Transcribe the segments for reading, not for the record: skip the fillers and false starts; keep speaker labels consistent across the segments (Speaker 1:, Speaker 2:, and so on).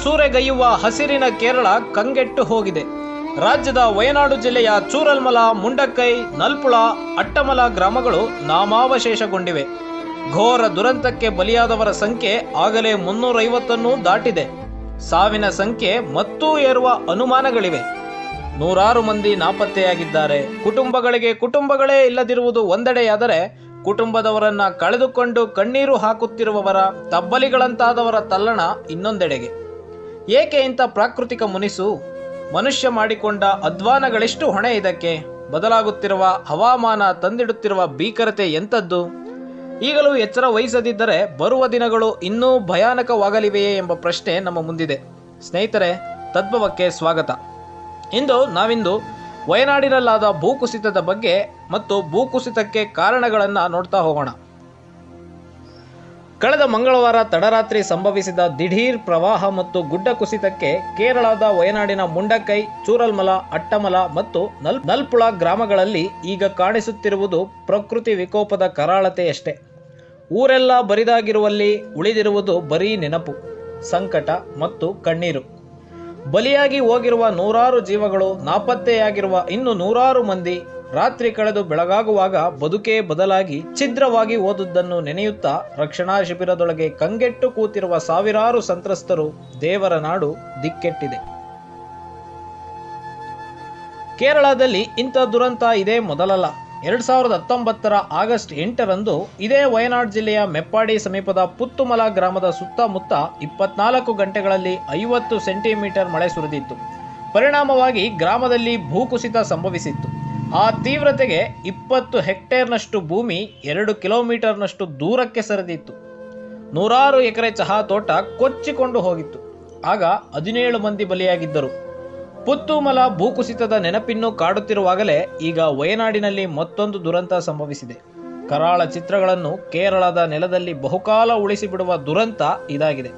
Speaker 1: ಸೂರೆಗೈಯುವ ಹಸಿರಿನ ಕೇರಳ ಕಂಗೆಟ್ಟು ಹೋಗಿದೆ. ರಾಜ್ಯದ ವಯನಾಡು ಜಿಲ್ಲೆಯ ಚೂರಲ್ಮಲ, ಮುಂಡಕ್ಕೈ, ನಲ್ಪುಳ, ಅಟ್ಟಮಲ ಗ್ರಾಮಗಳು ನಾಮಾವಶೇಷಗೊಂಡಿವೆ. ಘೋರ ದುರಂತಕ್ಕೆ ಬಲಿಯಾದವರ ಸಂಖ್ಯೆ ಆಗಲೇ 350 ದಾಟಿದೆ. ಸಾವಿನ ಸಂಖ್ಯೆ ಮತ್ತೂ ಏರುವ ಅನುಮಾನಗಳಿವೆ. ನೂರಾರು ಮಂದಿ ನಾಪತ್ತೆಯಾಗಿದ್ದಾರೆ. ಕುಟುಂಬಗಳೇ ಇಲ್ಲದಿರುವುದು ಒಂದೆಡೆಯಾದರೆ, ಕುಟುಂಬದವರನ್ನ ಕಳೆದುಕೊಂಡು ಕಣ್ಣೀರು ಹಾಕುತ್ತಿರುವವರ ತಬ್ಬಲಿಗಳಂತಾದವರ ತಲ್ಲಣ ಇನ್ನೊಂದೆಡೆಗೆ. ಏಕೆ ಇಂಥ ಪ್ರಾಕೃತಿಕ ಮುನಿಸು? ಮನುಷ್ಯ ಮಾಡಿಕೊಂಡ ಅಧ್ವಾನಗಳೆಷ್ಟು ಹೊಣೆ ಇದಕ್ಕೆ? ಬದಲಾಗುತ್ತಿರುವ ಹವಾಮಾನ ತಂದಿಡುತ್ತಿರುವ ಭೀಕರತೆ ಎಂಥದ್ದು? ಈಗಲೂ ಎಚ್ಚರ ವಹಿಸದಿದ್ದರೆ ಬರುವ ದಿನಗಳು ಇನ್ನೂ ಭಯಾನಕವಾಗಲಿವೆಯೇ ಎಂಬ ಪ್ರಶ್ನೆ ನಮ್ಮ ಮುಂದಿದೆ. ಸ್ನೇಹಿತರೆ, ತದ್ಭವಕ್ಕೆ ಸ್ವಾಗತ. ನಾವಿಂದು ವಯನಾಡಿನಲ್ಲಾದ ಭೂಕುಸಿತದ ಬಗ್ಗೆ ಮತ್ತು ಭೂಕುಸಿತಕ್ಕೆ ಕಾರಣಗಳನ್ನು ನೋಡ್ತಾ ಹೋಗೋಣ. ಕಳೆದ ಮಂಗಳವಾರ ತಡರಾತ್ರಿ ಸಂಭವಿಸಿದ ದಿಢೀರ್ ಪ್ರವಾಹ ಮತ್ತು ಗುಡ್ಡ ಕುಸಿತಕ್ಕೆ ಕೇರಳದ ವಯನಾಡಿನ ಮುಂಡಕ್ಕೈ, ಚೂರಲ್ಮಲ, ಅಟ್ಟಮಲ ಮತ್ತು ನಲ್ಪುಳ ಗ್ರಾಮಗಳಲ್ಲಿ ಈಗ ಕಾಣಿಸುತ್ತಿರುವುದು ಪ್ರಕೃತಿ ವಿಕೋಪದ ಕರಾಳತೆಯಷ್ಟೇ. ಊರೆಲ್ಲ ಬರಿದಾಗಿರುವಲ್ಲಿ ಉಳಿದಿರುವುದು ಬರೀ ನೆನಪು, ಸಂಕಟ ಮತ್ತು ಕಣ್ಣೀರು. ಬಲಿಯಾಗಿ ಹೋಗಿರುವ ನೂರಾರು ಜೀವಗಳು, ನಾಪತ್ತೆಯಾಗಿರುವ ಇನ್ನು ನೂರಾರು ಮಂದಿ, ರಾತ್ರಿ ಕಳೆದು ಬೆಳಗಾಗುವಾಗ ಬದುಕೇ ಬದಲಾಗಿ ಛಿದ್ರವಾಗಿ ಹೋದುದನ್ನು ನೆನೆಯುತ್ತಾ ರಕ್ಷಣಾ ಶಿಬಿರದೊಳಗೆ ಕಂಗೆಟ್ಟು ಕೂತಿರುವ ಸಾವಿರಾರು ಸಂತ್ರಸ್ತರು. ದೇವರ ನಾಡು ದಿಕ್ಕೆಟ್ಟಿದೆ. ಕೇರಳದಲ್ಲಿ ಇಂಥ ದುರಂತ ಇದೇ ಮೊದಲಲ್ಲ. 2019 ಆಗಸ್ಟ್ 8ರಂದು ಇದೇ ವಯನಾಡ್ ಜಿಲ್ಲೆಯ ಮೆಪ್ಪಾಡಿ ಸಮೀಪದ ಪುತ್ತುಮಲ ಗ್ರಾಮದ ಸುತ್ತಮುತ್ತ 24 ಗಂಟೆಗಳಲ್ಲಿ 50 ಸೆಂಟಿಮೀಟರ್ ಮಳೆ ಸುರಿದಿತ್ತು. ಪರಿಣಾಮವಾಗಿ ಗ್ರಾಮದಲ್ಲಿ ಭೂಕುಸಿತ ಸಂಭವಿಸಿತ್ತು. ಆ ತೀವ್ರತೆಗೆ 20 ಹೆಕ್ಟೇರ್ನಷ್ಟು ಭೂಮಿ 2 ಕಿಲೋಮೀಟರ್ನಷ್ಟು ದೂರಕ್ಕೆ ಸರಿದಿತ್ತು. ನೂರಾರು ಎಕರೆ ಚಹಾ ತೋಟ ಕೊಚ್ಚಿಕೊಂಡು ಹೋಗಿತ್ತು. ಆಗ 17 ಮಂದಿ ಬಲಿಯಾಗಿದ್ದರು. ಪುತ್ತುಮಲ ಭೂಕುಸಿತದ ನೆನಪಿನ್ನು ಕಾಡುತ್ತಿರುವಾಗಲೇ ಈಗ ವಯನಾಡಿನಲ್ಲಿ ಮತ್ತೊಂದು ದುರಂತ ಸಂಭವಿಸಿದೆ. ಕರಾಳ ಚಿತ್ರಗಳನ್ನು ಕೇರಳದ ನೆಲದಲ್ಲಿ ಬಹುಕಾಲ ಉಳಿಸಿಬಿಡುವ ದುರಂತ ಇದಾಗಿದೆ.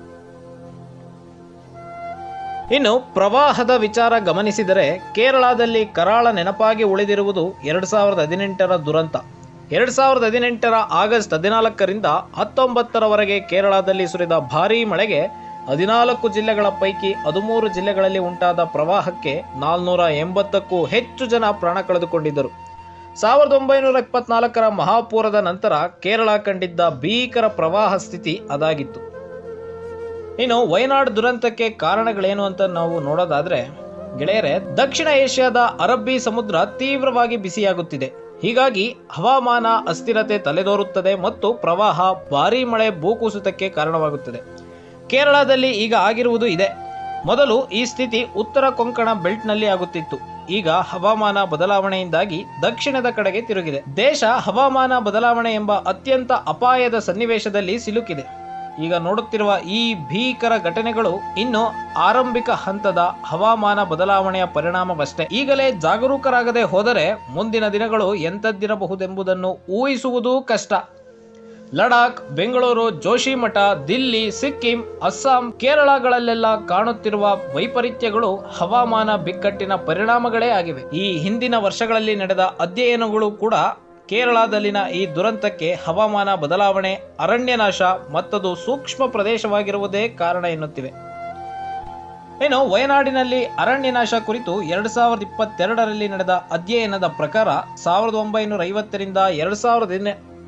Speaker 1: ಇನ್ನು ಪ್ರವಾಹದ ವಿಚಾರ ಗಮನಿಸಿದರೆ, ಕೇರಳದಲ್ಲಿ ಕರಾಳ ನೆನಪಾಗಿ ಉಳಿದಿರುವುದು 2018ರ ದುರಂತ. 2018ರ ಆಗಸ್ಟ್ 14ರಿಂದ 19ರವರೆಗೆ ಕೇರಳದಲ್ಲಿ ಸುರಿದ ಭಾರೀ ಮಳೆಗೆ 14 ಜಿಲ್ಲೆಗಳ ಪೈಕಿ 13 ಜಿಲ್ಲೆಗಳಲ್ಲಿ ಉಂಟಾದ ಪ್ರವಾಹಕ್ಕೆ 480ಕ್ಕೂ ಹೆಚ್ಚು ಜನ ಪ್ರಾಣ ಕಳೆದುಕೊಂಡಿದ್ದರು. 1924ರ ಮಹಾಪೂರದ ನಂತರ ಕೇರಳ ಕಂಡಿದ್ದ ಭೀಕರ ಪ್ರವಾಹ ಸ್ಥಿತಿ ಅದಾಗಿತ್ತು. ಇನ್ನು ವಯನಾಡ್ ದುರಂತಕ್ಕೆ ಕಾರಣಗಳೇನು ಅಂತ ನಾವು ನೋಡೋದಾದ್ರೆ, ಗೆಳೆಯರೆ, ದಕ್ಷಿಣ ಏಷ್ಯಾದ ಅರಬ್ಬಿ ಸಮುದ್ರ ತೀವ್ರವಾಗಿ ಬಿಸಿಯಾಗುತ್ತಿದೆ. ಹೀಗಾಗಿ ಹವಾಮಾನ ಅಸ್ಥಿರತೆ ತಲೆದೋರುತ್ತದೆ ಮತ್ತು ಪ್ರವಾಹ, ಭಾರೀ ಮಳೆ, ಭೂಕುಸಿತಕ್ಕೆ ಕಾರಣವಾಗುತ್ತದೆ. ಕೇರಳದಲ್ಲಿ ಈಗ ಆಗಿರುವುದು ಇದೆ. ಮೊದಲು ಈ ಸ್ಥಿತಿ ಉತ್ತರ ಕೊಂಕಣ ಬೆಲ್ಟ್ನಲ್ಲಿ ಆಗುತ್ತಿತ್ತು. ಈಗ ಹವಾಮಾನ ಬದಲಾವಣೆಯಿಂದಾಗಿ ದಕ್ಷಿಣದ ಕಡೆಗೆ ತಿರುಗಿದೆ. ದೇಶ ಹವಾಮಾನ ಬದಲಾವಣೆ ಎಂಬ ಅತ್ಯಂತ ಅಪಾಯದ ಸನ್ನಿವೇಶದಲ್ಲಿ ಸಿಲುಕಿದೆ. ಈಗ ನೋಡುತ್ತಿರುವ ಈ ಭೀಕರ ಘಟನೆಗಳು ಇನ್ನು ಆರಂಭಿಕ ಹಂತದ ಹವಾಮಾನ ಬದಲಾವಣೆಯ ಪರಿಣಾಮವಷ್ಟೇ. ಈಗಲೇ ಜಾಗರೂಕರಾಗದೆ ಹೋದರೆ ಮುಂದಿನ ದಿನಗಳು ಎಂಥದ್ದಿರಬಹುದೆಂಬುದನ್ನು ಊಹಿಸುವುದೂ ಕಷ್ಟ. ಲಡಾಖ್, ಬೆಂಗಳೂರು, ಜೋಶಿಮಠ, ದಿಲ್ಲಿ, ಸಿಕ್ಕಿಂ, ಅಸ್ಸಾಂ, ಕೇರಳಗಳಲ್ಲೆಲ್ಲ ಕಾಣುತ್ತಿರುವ ವೈಪರೀತ್ಯಗಳು ಹವಾಮಾನ ಬಿಕ್ಕಟ್ಟಿನ ಪರಿಣಾಮಗಳೇ ಆಗಿವೆ. ಈ ಹಿಂದಿನ ವರ್ಷಗಳಲ್ಲಿ ನಡೆದ ಅಧ್ಯಯನಗಳು ಕೂಡ ಕೇರಳದಲ್ಲಿನ ಈ ದುರಂತಕ್ಕೆ ಹವಾಮಾನ ಬದಲಾವಣೆ, ಅರಣ್ಯನಾಶ ಮತ್ತದು ಸೂಕ್ಷ್ಮ ಪ್ರದೇಶವಾಗಿರುವುದೇ ಕಾರಣ ಎನ್ನುತ್ತಿವೆ. ಇನ್ನು ವಯನಾಡಿನಲ್ಲಿ ಅರಣ್ಯನಾಶ ಕುರಿತು 2022ರಲ್ಲಿ ನಡೆದ ಅಧ್ಯಯನದ ಪ್ರಕಾರ 1950ರಿಂದ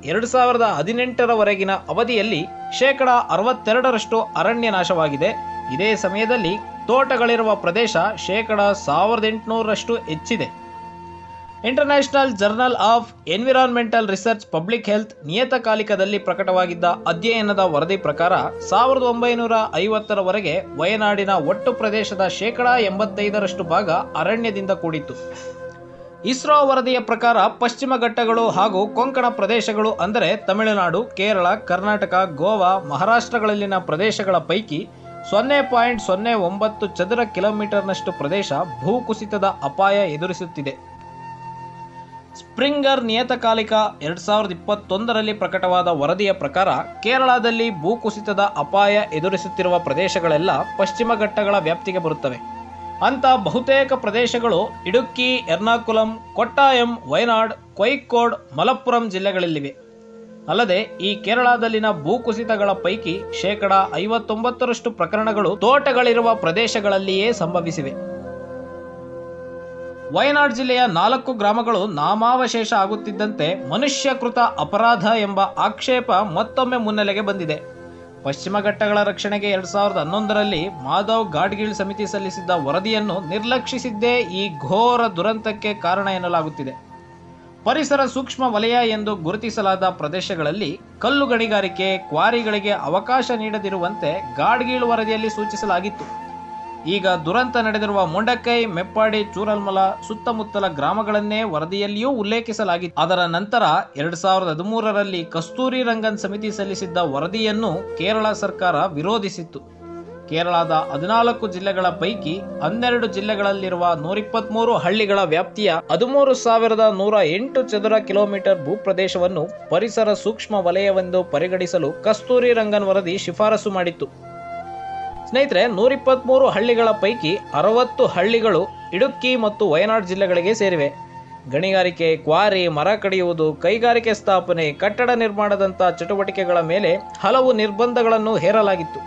Speaker 1: 2018ರವರೆಗಿನ ಅವಧಿಯಲ್ಲಿ 62% ಅರಣ್ಯ ನಾಶವಾಗಿದೆ. ಇದೇ ಸಮಯದಲ್ಲಿ ತೋಟಗಳಿರುವ ಪ್ರದೇಶ 1800ರಷ್ಟು ಹೆಚ್ಚಿದೆ. International journal of environmental research public health ನಿಯತಕಾಲಿಕದಲ್ಲಿ ಪ್ರಕಟವಾಗಿದ್ದ ಅಧ್ಯಯನದ ವರದಿ ಪ್ರಕಾರ 1950ರವರೆಗೆ ವಯನಾಡಿನ ಒಟ್ಟು ಪ್ರದೇಶದ 85ರಷ್ಟು ಭಾಗ ಅರಣ್ಯದಿಂದ ಕೂಡಿತ್ತು. ಇಸ್ರೋ ವರದಿಯ ಪ್ರಕಾರ ಪಶ್ಚಿಮ ಘಟ್ಟಗಳು ಹಾಗೂ ಕೊಂಕಣ ಪ್ರದೇಶಗಳು ಅಂದರೆ ತಮಿಳುನಾಡು, ಕೇರಳ, ಕರ್ನಾಟಕ, ಗೋವಾ, ಮಹಾರಾಷ್ಟ್ರಗಳಲ್ಲಿನ ಪ್ರದೇಶಗಳ ಪೈಕಿ 0.09 ಚದರ ಕಿಲೋಮೀಟರ್ನಷ್ಟು ಪ್ರದೇಶ ಭೂಕುಸಿತದ ಅಪಾಯ ಎದುರಿಸುತ್ತಿದೆ. ಸ್ಪ್ರಿಂಗರ್ ನಿಯತಕಾಲಿಕ 2021ರಲ್ಲಿ ಪ್ರಕಟವಾದ ವರದಿಯ ಪ್ರಕಾರ ಕೇರಳದಲ್ಲಿ ಭೂಕುಸಿತದ ಅಪಾಯ ಎದುರಿಸುತ್ತಿರುವ ಪ್ರದೇಶಗಳೆಲ್ಲ ಪಶ್ಚಿಮ ಘಟ್ಟಗಳ ವ್ಯಾಪ್ತಿಗೆ ಬರುತ್ತವೆ. ಅಂತ ಬಹುತೇಕ ಪ್ರದೇಶಗಳು ಇಡುಕ್ಕಿ, ಎರ್ನಾಕುಲಂ, ಕೊಟ್ಟಾಯಂ, ವಯನಾಡ್, ಕೋಯಿಕ್ಕೋಡ್, ಮಲಪ್ಪುರಂ ಜಿಲ್ಲೆಗಳಲ್ಲಿವೆ. ಅಲ್ಲದೆ ಈ ಕೇರಳದಲ್ಲಿನ ಭೂಕುಸಿತಗಳ ಪೈಕಿ 59% ಪ್ರಕರಣಗಳು ತೋಟಗಳಿರುವ ಪ್ರದೇಶಗಳಲ್ಲಿಯೇ ಸಂಭವಿಸಿವೆ. ವಯನಾಡ್ ಜಿಲ್ಲೆಯ 4 ಗ್ರಾಮಗಳು ನಾಮಾವಶೇಷ ಆಗುತ್ತಿದ್ದಂತೆ ಮನುಷ್ಯಕೃತ ಅಪರಾಧ ಎಂಬ ಆಕ್ಷೇಪ ಮತ್ತೊಮ್ಮೆ ಮುನ್ನೆಲೆಗೆ ಬಂದಿದೆ. ಪಶ್ಚಿಮ ಘಟ್ಟಗಳ ರಕ್ಷಣೆಗೆ 2011ರಲ್ಲಿ ಮಾಧವ್ ಗಾಡ್ಗೀಳ್ ಸಮಿತಿ ಸಲ್ಲಿಸಿದ್ದ ವರದಿಯನ್ನು ನಿರ್ಲಕ್ಷಿಸಿದ್ದೇ ಈ ಘೋರ ದುರಂತಕ್ಕೆ ಕಾರಣ ಎನ್ನಲಾಗುತ್ತಿದೆ. ಪರಿಸರ ಸೂಕ್ಷ್ಮ ವಲಯ ಎಂದು ಗುರುತಿಸಲಾದ ಪ್ರದೇಶಗಳಲ್ಲಿ ಕಲ್ಲು ಗಣಿಗಾರಿಕೆ, ಕ್ವಾರಿಗಳಿಗೆ ಅವಕಾಶ ನೀಡದಿರುವಂತೆ ಗಾಡ್ಗೀಳ್ ವರದಿಯಲ್ಲಿ ಸೂಚಿಸಲಾಗಿತ್ತು. ಈಗ ದುರಂತ ನಡೆದಿರುವ ಮೊಂಡಕೈ, ಮೆಪ್ಪಾಡಿ, ಚೂರಲ್ಮಲ ಸುತ್ತಮುತ್ತಲ ಗ್ರಾಮಗಳನ್ನೇ ವರದಿಯಲ್ಲಿಯೂ ಉಲ್ಲೇಖಿಸಲಾಗಿತ್ತು. ಅದರ ನಂತರ 2013ರಲ್ಲಿ ಕಸ್ತೂರಿ ರಂಗನ್ ಸಮಿತಿ ಸಲ್ಲಿಸಿದ್ದ ವರದಿಯನ್ನು ಕೇರಳ ಸರ್ಕಾರ ವಿರೋಧಿಸಿತ್ತು. ಕೇರಳದ 14 ಜಿಲ್ಲೆಗಳ ಪೈಕಿ 12 ಜಿಲ್ಲೆಗಳಲ್ಲಿರುವ 123 ಹಳ್ಳಿಗಳ ವ್ಯಾಪ್ತಿಯ 13,108 ಚದರ ಕಿಲೋಮೀಟರ್ ಭೂಪ್ರದೇಶವನ್ನು ಪರಿಸರ ಸೂಕ್ಷ್ಮ ವಲಯವೆಂದು ಪರಿಗಣಿಸಲು ಕಸ್ತೂರಿ ರಂಗನ್ ವರದಿ ಶಿಫಾರಸು ಮಾಡಿತ್ತು. ಸ್ನೇಹಿತರೆ, 123 ಹಳ್ಳಿಗಳ ಪೈಕಿ 60 ಹಳ್ಳಿಗಳು ಇಡುಕ್ಕಿ ಮತ್ತು ವಯನಾಡ್ ಜಿಲ್ಲೆಗಳಿಗೆ ಸೇರಿವೆ. ಗಣಿಗಾರಿಕೆ, ಕ್ವಾರಿ, ಮರ ಕಡಿಯುವುದು, ಕೈಗಾರಿಕೆ ಸ್ಥಾಪನೆ, ಕಟ್ಟಡ ನಿರ್ಮಾಣದಂಥ ಚಟುವಟಿಕೆಗಳ ಮೇಲೆ ಹಲವು ನಿರ್ಬಂಧಗಳನ್ನು ಹೇರಲಾಗಿತ್ತು.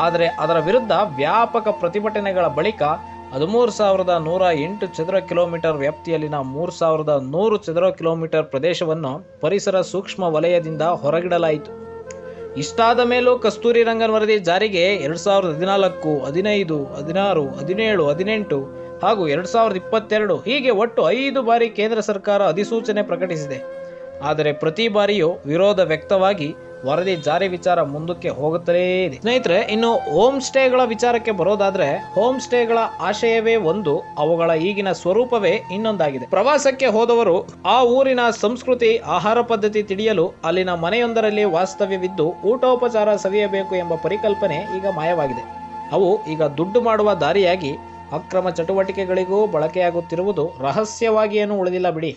Speaker 1: ಆದರೆ ಅದರ ವಿರುದ್ಧ ವ್ಯಾಪಕ ಪ್ರತಿಭಟನೆಗಳ ಬಳಿಕ 13,108 ಚದರ ಕಿಲೋಮೀಟರ್ ವ್ಯಾಪ್ತಿಯಲ್ಲಿನ 3,100 ಚದರ ಕಿಲೋಮೀಟರ್ ಪ್ರದೇಶವನ್ನು ಪರಿಸರ ಸೂಕ್ಷ್ಮ ವಲಯದಿಂದ ಹೊರಗಿಡಲಾಯಿತು. ಇಷ್ಟಾದ ಮೇಲೂ ಕಸ್ತೂರಿ ರಂಗನ್ ವರದಿ ಜಾರಿಗೆ 2014, 15, 16, 17, 18 ಹಾಗೂ 2022 ಹೀಗೆ ಒಟ್ಟು 5 ಬಾರಿ ಕೇಂದ್ರ ಸರ್ಕಾರ ಅಧಿಸೂಚನೆ ಪ್ರಕಟಿಸಿದೆ. ಆದರೆ ಪ್ರತಿ ಬಾರಿಯೂ ವಿರೋಧ ವ್ಯಕ್ತವಾಗಿ ವರದಿ ಜಾರಿ ವಿಚಾರ ಮುಂದಕ್ಕೆ ಹೋಗುತ್ತಲೇ ಇದೆ. ಸ್ನೇಹಿತರೆ, ಇನ್ನು ಹೋಮ್ ಸ್ಟೇಗಳ ವಿಚಾರಕ್ಕೆ ಬರೋದಾದ್ರೆ, ಹೋಮ್ ಸ್ಟೇಗಳ ಆಶಯವೇ ಒಂದು, ಅವುಗಳ ಈಗಿನ ಸ್ವರೂಪವೇ ಇನ್ನೊಂದಾಗಿದೆ. ಪ್ರವಾಸಕ್ಕೆ ಹೋದವರು ಆ ಊರಿನ ಸಂಸ್ಕೃತಿ, ಆಹಾರ ಪದ್ಧತಿ ತಿಳಿಯಲು ಅಲ್ಲಿನ ಮನೆಯೊಂದರಲ್ಲಿ ವಾಸ್ತವ್ಯವಿದ್ದು ಊಟೋಪಚಾರ ಸವಿಯಬೇಕು ಎಂಬ ಪರಿಕಲ್ಪನೆ ಈಗ ಮಾಯವಾಗಿದೆ. ಅವು ಈಗ ದುಡ್ಡು ಮಾಡುವ ದಾರಿಯಾಗಿ ಅಕ್ರಮ ಚಟುವಟಿಕೆಗಳಿಗೂ ಬಳಕೆಯಾಗುತ್ತಿರುವುದು ರಹಸ್ಯವಾಗಿ ಏನೂ ಉಳಿದಿಲ್ಲ ಬಿಡಿ.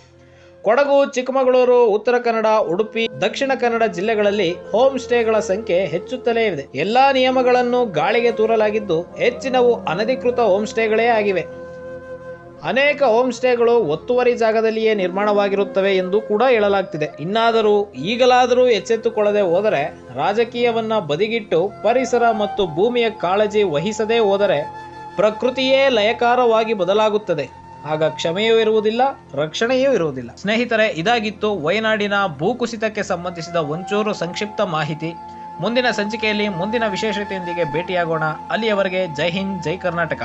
Speaker 1: ಕೊಡಗು, ಚಿಕ್ಕಮಗಳೂರು, ಉತ್ತರ ಕನ್ನಡ, ಉಡುಪಿ, ದಕ್ಷಿಣ ಕನ್ನಡ ಜಿಲ್ಲೆಗಳಲ್ಲಿ ಹೋಮ್ ಸ್ಟೇಗಳ ಸಂಖ್ಯೆ ಹೆಚ್ಚುತ್ತಲೇ ಇದೆ. ಎಲ್ಲಾ ನಿಯಮಗಳನ್ನು ಗಾಳಿಗೆ ತೂರಲಾಗಿದ್ದು ಹೆಚ್ಚಿನವು ಅನಧಿಕೃತ ಹೋಮ್ ಸ್ಟೇಗಳೇ ಆಗಿವೆ. ಅನೇಕ ಹೋಮ್ ಸ್ಟೇಗಳು ಒತ್ತುವರಿ ಜಾಗದಲ್ಲಿಯೇ ನಿರ್ಮಾಣವಾಗಿರುತ್ತವೆ ಎಂದು ಕೂಡ ಹೇಳಲಾಗ್ತಿದೆ. ಇನ್ನಾದರೂ ಈಗಲಾದರೂ ಎಚ್ಚೆತ್ತುಕೊಳ್ಳದೆ ಹೋದರೆ, ರಾಜಕೀಯವನ್ನ ಬದಿಗಿಟ್ಟು ಪರಿಸರ ಮತ್ತು ಭೂಮಿಯ ಕಾಳಜಿ ವಹಿಸದೇ ಹೋದರೆ ಪ್ರಕೃತಿಯೇ ಲಯಕಾರವಾಗಿ ಬದಲಾಗುತ್ತದೆ. ಆಗ ಕ್ಷಮೆಯೂ ಇರುವುದಿಲ್ಲ, ರಕ್ಷಣೆಯೂ ಇರುವುದಿಲ್ಲ. ಸ್ನೇಹಿತರೆ, ಇದಾಗಿತ್ತು ವಯನಾಡಿನ ಭೂಕುಸಿತಕ್ಕೆ ಸಂಬಂಧಿಸಿದ ಒಂಚೂರು ಸಂಕ್ಷಿಪ್ತ ಮಾಹಿತಿ. ಮುಂದಿನ ಸಂಚಿಕೆಯಲ್ಲಿ ಮುಂದಿನ ವಿಶೇಷತೆಯೊಂದಿಗೆ ಭೇಟಿಯಾಗೋಣ. ಅಲ್ಲಿಯವರೆಗೆ ಜೈ ಹಿಂದ್, ಜೈ ಕರ್ನಾಟಕ.